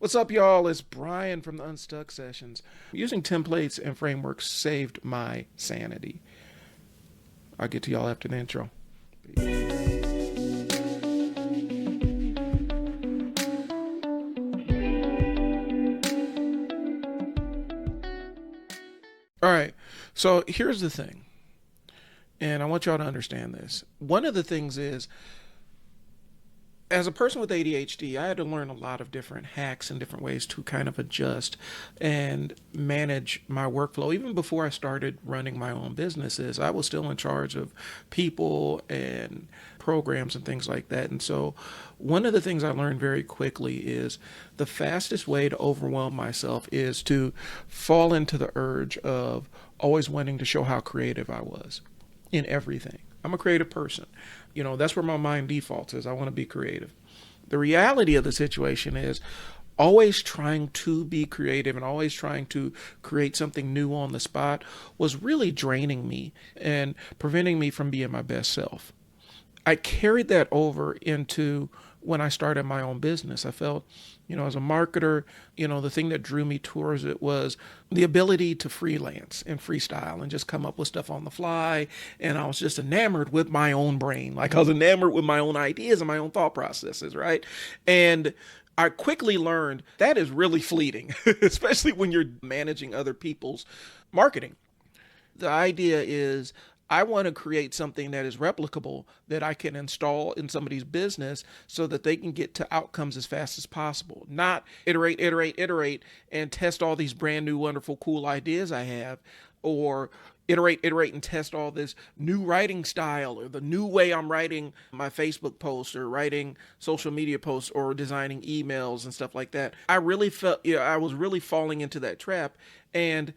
What's up, y'all? It's Bryon from the Unstuck Sessions. Using templates and frameworks saved my sanity. I'll get to y'all after the intro. All right, so here's the thing, and I want y'all to understand this. One of the things is, as a person with ADHD, I had to learn a lot of different hacks and different ways to kind of adjust and manage my workflow. Even before I started running my own businesses, I was still in charge of people and programs and things like that. And so one of the things I learned very quickly is the fastest way to overwhelm myself is to fall into the urge of always wanting to show how creative I was in everything. I'm a creative person. That's where my mind defaults is. I want to be creative. The reality of the situation is always trying to be creative and always trying to create something new on the spot was really draining me and preventing me from being my best self. I carried that over into when I started my own business. I felt, as a marketer, the thing that drew me towards it was the ability to freelance and freestyle and just come up with stuff on the fly. And I was just enamored with my own brain. Like I was enamored with my own ideas and my own thought processes, right? And I quickly learned that is really fleeting, especially when you're managing other people's marketing. The idea is I want to create something that is replicable that I can install in somebody's business so that they can get to outcomes as fast as possible. Not iterate, and test all these brand new, wonderful, cool ideas I have, or iterate, and test all this new writing style or the new way I'm writing my Facebook posts or writing social media posts or designing emails and stuff like that. I really felt, I was really falling into that trap, and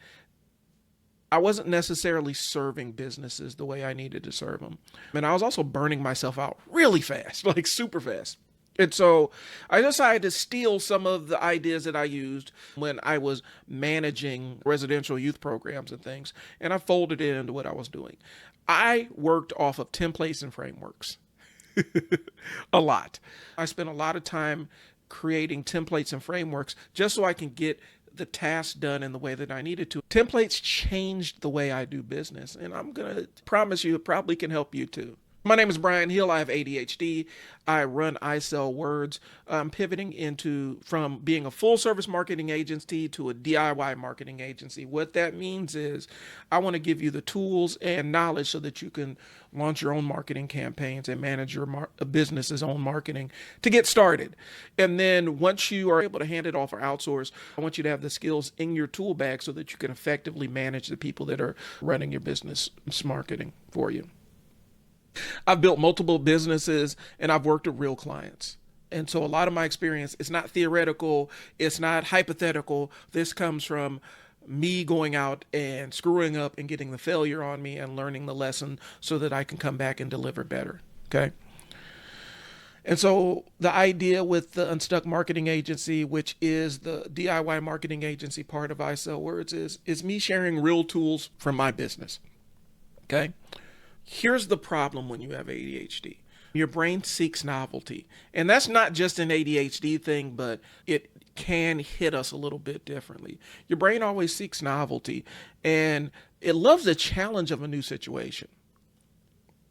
I wasn't necessarily serving businesses the way I needed to serve them. And I was also burning myself out really fast, like super fast. And so I decided to steal some of the ideas that I used when I was managing residential youth programs and things, and I folded it into what I was doing. I worked off of templates and frameworks a lot. I spent a lot of time creating templates and frameworks just so I can get the task done in the way that I needed to. Templates changed the way I do business, and I'm going to promise you it probably can help you too. My name is Bryon Hill. I have ADHD. I run I Sell Words. I'm pivoting from being a full service marketing agency to a DIY marketing agency. What that means is I want to give you the tools and knowledge so that you can launch your own marketing campaigns and manage your business's own marketing to get started. And then once you are able to hand it off or outsource, I want you to have the skills in your tool bag so that you can effectively manage the people that are running your business marketing for you. I've built multiple businesses and I've worked with real clients. And so a lot of my experience is not theoretical, it's not hypothetical. This comes from me going out and screwing up and getting the failure on me and learning the lesson so that I can come back and deliver better. Okay. And so the idea with the Unstuck Marketing Agency, which is the DIY marketing agency part of I Sell Words, is me sharing real tools from my business. Okay. Here's the problem when you have ADHD. Your brain seeks novelty. And that's not just an ADHD thing, but it can hit us a little bit differently. Your brain always seeks novelty, and it loves the challenge of a new situation.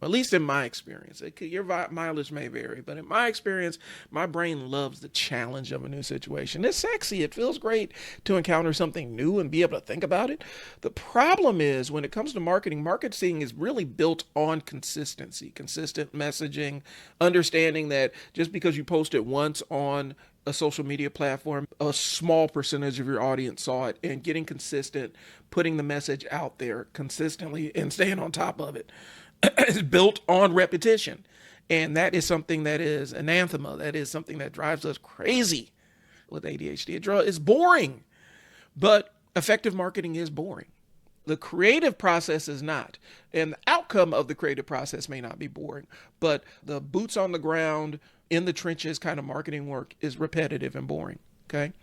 At least in my experience. Your mileage may vary, but in my experience, my brain loves the challenge of a new situation. It's sexy. It feels great to encounter something new and be able to think about it. The problem is when it comes to marketing is really built on consistency, consistent messaging, understanding that just because you post it once on a social media platform, a small percentage of your audience saw it, and getting consistent, putting the message out there consistently and staying on top of it. Is built on repetition. And that is something that is anathema. That is something that drives us crazy with ADHD. It's boring, but effective marketing is boring. The creative process is not. And the outcome of the creative process may not be boring, but the boots on the ground, in the trenches kind of marketing work is repetitive and boring. Okay.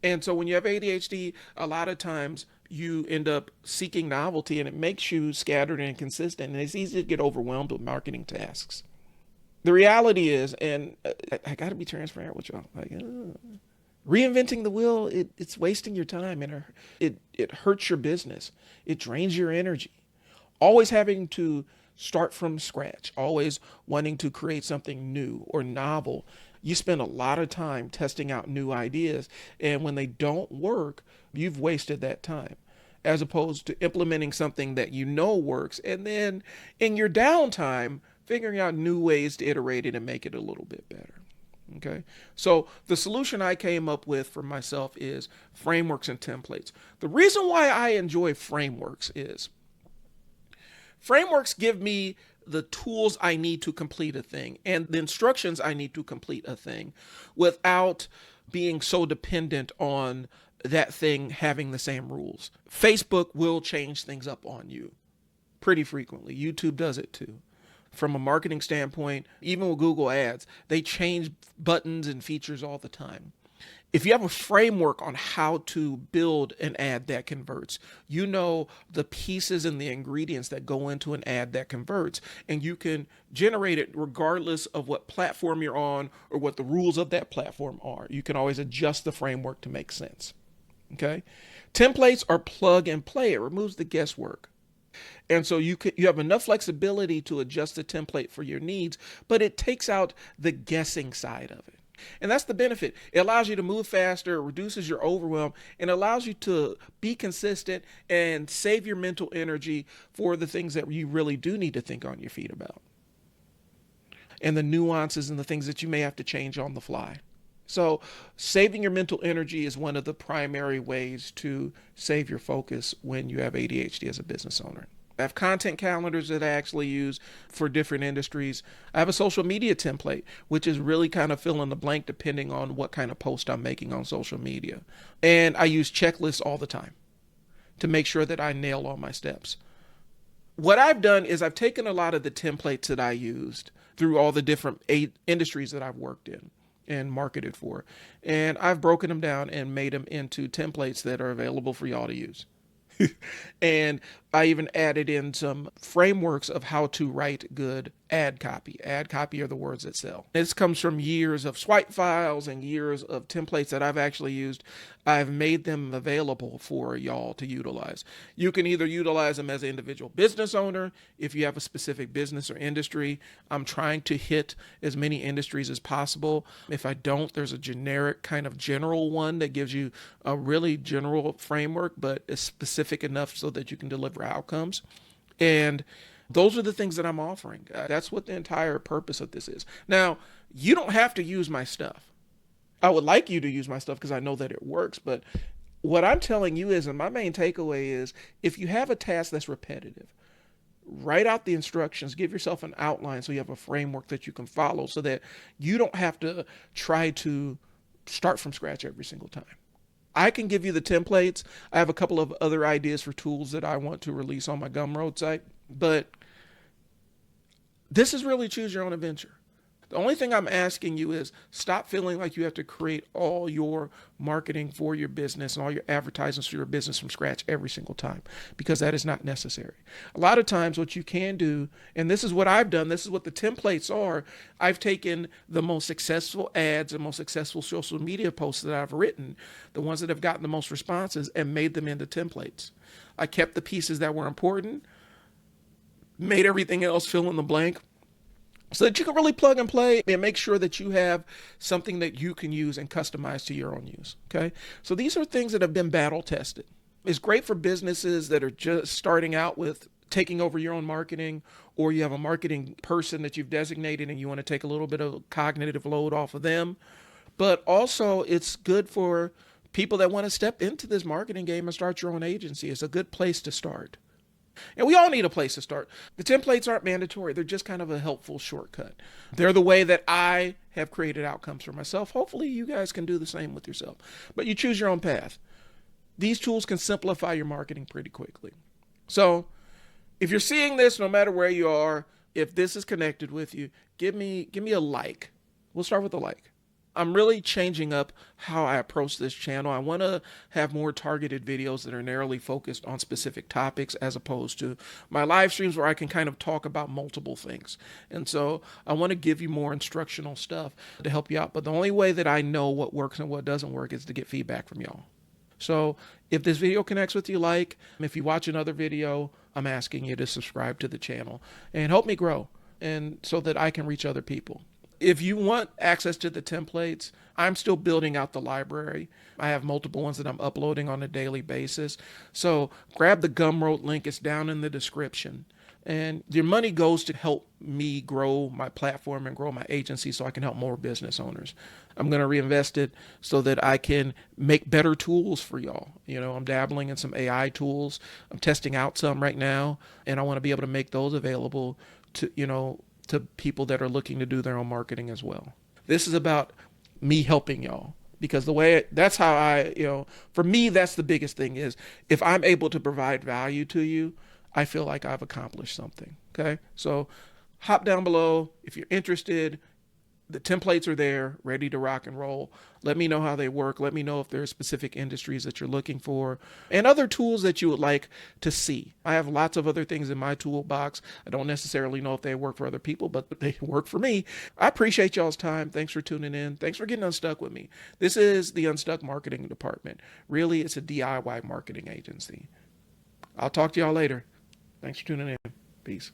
And so when you have ADHD, a lot of times you end up seeking novelty and it makes you scattered and inconsistent. And it's easy to get overwhelmed with marketing tasks. The reality is, and I got to be transparent with y'all. Reinventing the wheel, it's wasting your time, and it hurts your business. It drains your energy. Always having to start from scratch, always wanting to create something new or novel. You spend a lot of time testing out new ideas, and when they don't work, you've wasted that time. As opposed to implementing something that you know works, and then in your downtime, figuring out new ways to iterate it and make it a little bit better. Okay. So the solution I came up with for myself is frameworks and templates. The reason why I enjoy frameworks is frameworks give me the tools I need to complete a thing and the instructions I need to complete a thing without being so dependent on that thing having the same rules. Facebook will change things up on you pretty frequently. YouTube does it too. From a marketing standpoint, even with Google Ads, they change buttons and features all the time. If you have a framework on how to build an ad that converts, you know the pieces and the ingredients that go into an ad that converts, and you can generate it regardless of what platform you're on or what the rules of that platform are. You can always adjust the framework to make sense. Okay? Templates are plug and play. It removes the guesswork. And so you have enough flexibility to adjust the template for your needs, but it takes out the guessing side of it. And that's the benefit. It allows you to move faster, it reduces your overwhelm, and allows you to be consistent and save your mental energy for the things that you really do need to think on your feet about. And the nuances and the things that you may have to change on the fly. So saving your mental energy is one of the primary ways to save your focus when you have ADHD as a business owner. I have content calendars that I actually use for different industries. I have a social media template, which is really kind of fill in the blank depending on what kind of post I'm making on social media. And I use checklists all the time to make sure that I nail all my steps. What I've done is I've taken a lot of the templates that I used through all the different industries that I've worked in and marketed for, and I've broken them down and made them into templates that are available for y'all to use. And I even added in some frameworks of how to write good ad copy. Ad copy are the words that sell. This comes from years of swipe files and years of templates that I've actually used. I've made them available for y'all to utilize. You can either utilize them as an individual business owner if you have a specific business or industry. I'm trying to hit as many industries as possible. If I don't, there's a generic kind of general one that gives you a really general framework, but it's specific enough so that you can deliver outcomes. And those are the things that I'm offering. That's what the entire purpose of this is. Now, you don't have to use my stuff. I would like you to use my stuff because I know that it works. But what I'm telling you is, and my main takeaway is, if you have a task that's repetitive, write out the instructions, give yourself an outline so you have a framework that you can follow so that you don't have to try to start from scratch every single time. I can give you the templates. I have a couple of other ideas for tools that I want to release on my Gumroad site, but this is really choose your own adventure. The only thing I'm asking you is stop feeling like you have to create all your marketing for your business and all your advertisements for your business from scratch every single time, because that is not necessary. A lot of times what you can do, and this is what I've done, this is what the templates are, I've taken the most successful ads and most successful social media posts that I've written, the ones that have gotten the most responses, and made them into templates. I kept the pieces that were important, made everything else fill in the blank, so that you can really plug and play and make sure that you have something that you can use and customize to your own use. Okay. So these are things that have been battle tested. It's great for businesses that are just starting out with taking over your own marketing, or you have a marketing person that you've designated and you want to take a little bit of cognitive load off of them. But also it's good for people that want to step into this marketing game and start your own agency. It's a good place to start. And we all need a place to start. The templates aren't mandatory. They're just kind of a helpful shortcut. They're the way that I have created outcomes for myself. Hopefully you guys can do the same with yourself. But you choose your own path. These tools can simplify your marketing pretty quickly. So if you're seeing this, no matter where you are, if this is connected with you, give me a like. We'll start with a like. I'm really changing up how I approach this channel. I want to have more targeted videos that are narrowly focused on specific topics as opposed to my live streams where I can kind of talk about multiple things. And so I want to give you more instructional stuff to help you out. But the only way that I know what works and what doesn't work is to get feedback from y'all. So if this video connects with you, if you watch another video, I'm asking you to subscribe to the channel and help me grow and so that I can reach other people. If you want access to the templates, I'm still building out the library. I have multiple ones that I'm uploading on a daily basis. So grab the Gumroad link. It's down in the description. And your money goes to help me grow my platform and grow my agency so I can help more business owners. I'm going to reinvest it so that I can make better tools for y'all. I'm dabbling in some AI tools. I'm testing out some right now, and I want to be able to make those available to people that are looking to do their own marketing as well. This is about me helping y'all because that's how for me, that's the biggest thing is if I'm able to provide value to you, I feel like I've accomplished something. Okay. So hop down below. If you're interested, the templates are there, ready to rock and roll. Let me know how they work. Let me know if there are specific industries that you're looking for and other tools that you would like to see. I have lots of other things in my toolbox. I don't necessarily know if they work for other people, but they work for me. I appreciate y'all's time. Thanks for tuning in. Thanks for getting unstuck with me. This is the Unstuck Marketing Department. Really, it's a DIY marketing agency. I'll talk to y'all later. Thanks for tuning in. Peace.